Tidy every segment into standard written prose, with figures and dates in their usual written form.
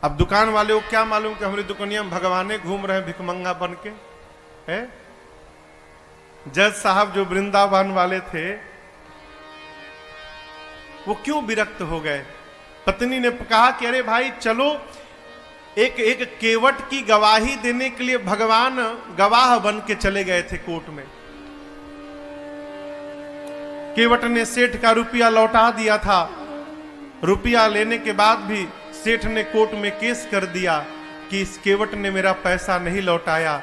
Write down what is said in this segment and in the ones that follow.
अब दुकान वाले को क्या मालूम कि हमारी दुकानिया में भगवाने घूम रहे हैं भिखमंगा बन के है। जज साहब जो वृंदावन वाले थे वो क्यों विरक्त हो गए। पत्नी ने कहा कि अरे भाई चलो, एक केवट की गवाही देने के लिए भगवान गवाह बन के चले गए थे कोर्ट में। केवट ने सेठ का रुपया लौटा दिया था। रुपया लेने के बाद भी सेठ ने कोर्ट में केस कर दिया कि इस केवट ने मेरा पैसा नहीं लौटाया।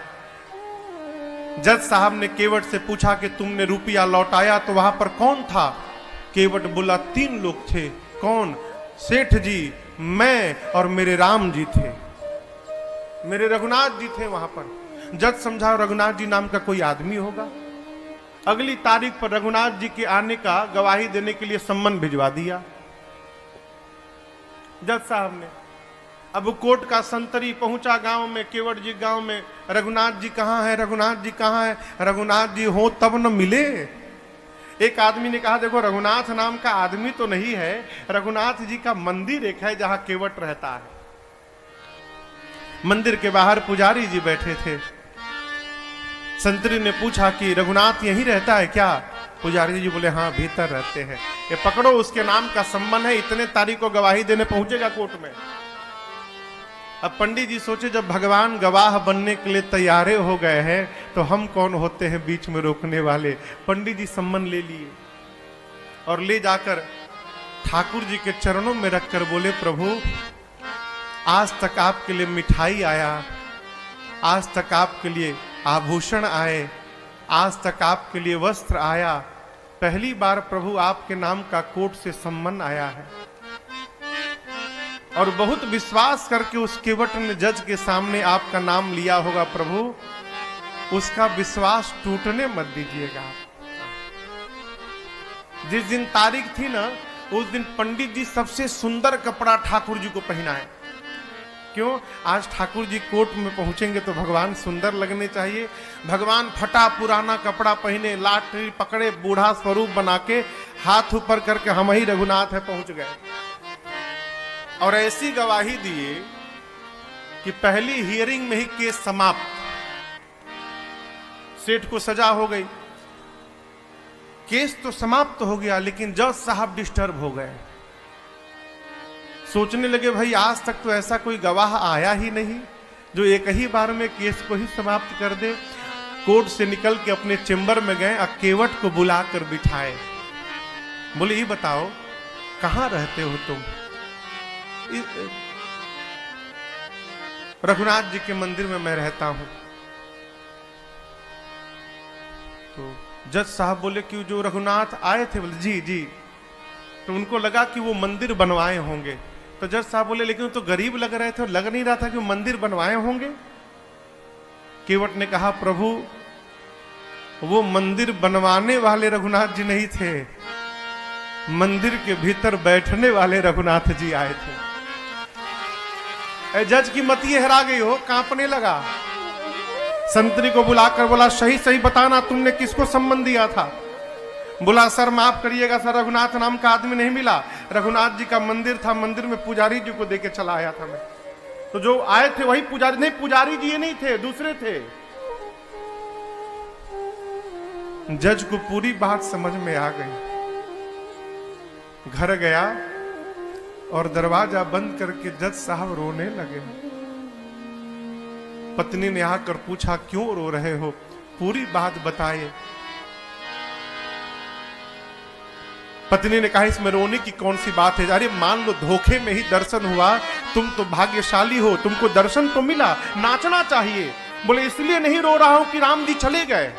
जज साहब ने केवट से पूछा कि तुमने रुपया लौटाया तो वहां पर कौन था। केवट बोला 3 लोग थे। कौन? सेठ जी, मैं और मेरे राम जी थे, मेरे रघुनाथ जी थे वहां पर। जज समझा रघुनाथ जी नाम का कोई आदमी होगा। अगली तारीख पर रघुनाथ जी के आने का गवाही देने के लिए सम्मन भिजवा दिया जज साहब ने। अब कोर्ट का संतरी पहुंचा गांव में, केवट जी गांव में। रघुनाथ जी कहां है, रघुनाथ जी कहां है? रघुनाथ जी हो तब न मिले। एक आदमी ने कहा देखो रघुनाथ नाम का आदमी तो नहीं है, रघुनाथ जी का मंदिर एक है जहां केवट रहता है। मंदिर के बाहर पुजारी जी बैठे थे। संतरी ने पूछा कि रघुनाथ यहीं रहता है क्या? पुजारी जी बोले हाँ भीतर रहते हैं। ये पकड़ो, उसके नाम का सम्मान है, इतने तारीख को गवाही देने पहुंचेगा कोर्ट में। अब पंडित जी सोचे जब भगवान गवाह बनने के लिए तैयारे हो गए हैं तो हम कौन होते हैं बीच में रोकने वाले। पंडित जी सम्मन ले लिए और ले जाकर ठाकुर जी के चरणों में रखकर बोले प्रभु आज तक आपके लिए मिठाई आया, आज तक आपके लिए आभूषण आए, आज तक आपके लिए वस्त्र आया, पहली बार प्रभु आपके नाम का कोर्ट से सम्मन आया है। और बहुत विश्वास करके उस केवट ने जज के सामने आपका नाम लिया होगा प्रभु, उसका विश्वास टूटने मत दीजिएगा। जिस दिन तारीख थी ना उस दिन पंडित जी सबसे सुंदर कपड़ा ठाकुर जी को पहनाए। क्यों? आज ठाकुर जी कोर्ट में पहुंचेंगे तो भगवान सुंदर लगने चाहिए। भगवान फटा पुराना कपड़ा पहने, लाठी पकड़े, बूढ़ा स्वरूप बना के हाथ ऊपर करके हम ही रघुनाथ है पहुंच गए। और ऐसी गवाही दिए कि पहली हियरिंग में ही केस समाप्त। सेठ को सजा हो गई, केस तो समाप्त हो गया, लेकिन जज साहब डिस्टर्ब हो गए। सोचने लगे भाई आज तक तो ऐसा कोई गवाह आया ही नहीं जो एक ही बार में केस को ही समाप्त कर दे। कोर्ट से निकल के अपने चेंबर में गए, केवट को बुलाकर बिठाए। बोले ये बताओ कहां रहते हो तुम? रघुनाथ जी के मंदिर में मैं रहता हूं। तो जज साहब बोले कि जो रघुनाथ आए थे? बोले जी जी। तो उनको लगा कि वो मंदिर बनवाए होंगे। तो जज साहब बोले लेकिन तो गरीब लग रहे थे और लग नहीं रहा था कि वो मंदिर बनवाए होंगे। केवट ने कहा प्रभु वो मंदिर बनवाने वाले रघुनाथ जी नहीं थे, मंदिर के भीतर बैठने वाले रघुनाथ जी आए थे। जज की मत ये हरा गई हो, कांपने लगा। संतरी को बुलाकर बोला सही सही बताना तुमने किसको सम्मन दिया था? बोला सर माफ करिएगा सर, रघुनाथ नाम का आदमी नहीं मिला। रघुनाथ जी का मंदिर था, मंदिर में पुजारी जी को देके चला आया था मैं। तो जो आए थे वही पुजारी। नहीं पुजारी जी ये नहीं थे, दूसरे थे। जज को पूरी बात समझ में आ गई। घर गया और दरवाजा बंद करके जज साहब रोने लगे। पत्नी ने आकर पूछा क्यों रो रहे हो? पूरी बात बताए। पत्नी ने कहा इसमें रोने की कौन सी बात है? अरे मान लो धोखे में ही दर्शन हुआ, तुम तो भाग्यशाली हो, तुमको दर्शन तो मिला, नाचना चाहिए। बोले इसलिए नहीं रो रहा हूं कि राम जी चले गए,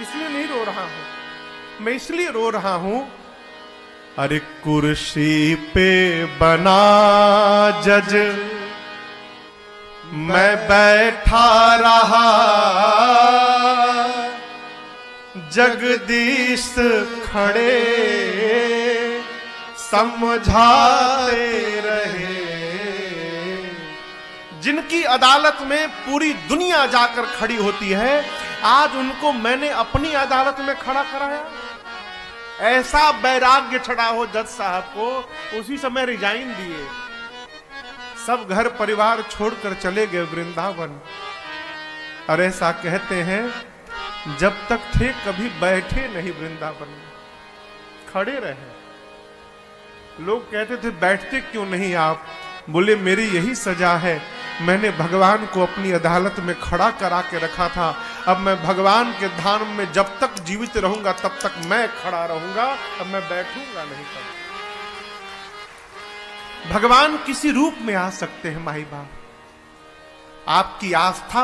इसलिए नहीं रो रहा हूं, मैं इसलिए रो रहा हूं अरे कुर्सी पे बना जज मैं बैठा रहा, जगदीश खड़े समझाते रहे। जिनकी अदालत में पूरी दुनिया जाकर खड़ी होती है, आज उनको मैंने अपनी अदालत में खड़ा कराया। ऐसा वैराग्य चढ़ा हो जज साहब को, उसी समय रिजाइन दिए। सब घर परिवार छोड़कर चले गए वृंदावन। और ऐसा कहते हैं जब तक थे कभी बैठे नहीं वृंदावन में, खड़े रहे। लोग कहते थे बैठते क्यों नहीं आप? बोले मेरी यही सजा है, मैंने भगवान को अपनी अदालत में खड़ा करा के रखा था। अब मैं भगवान के धाम में जब तक जीवित रहूंगा तब तक मैं खड़ा रहूंगा, अब मैं बैठूंगा नहीं। कभी भगवान किसी रूप में आ सकते हैं माई बाप, आपकी आस्था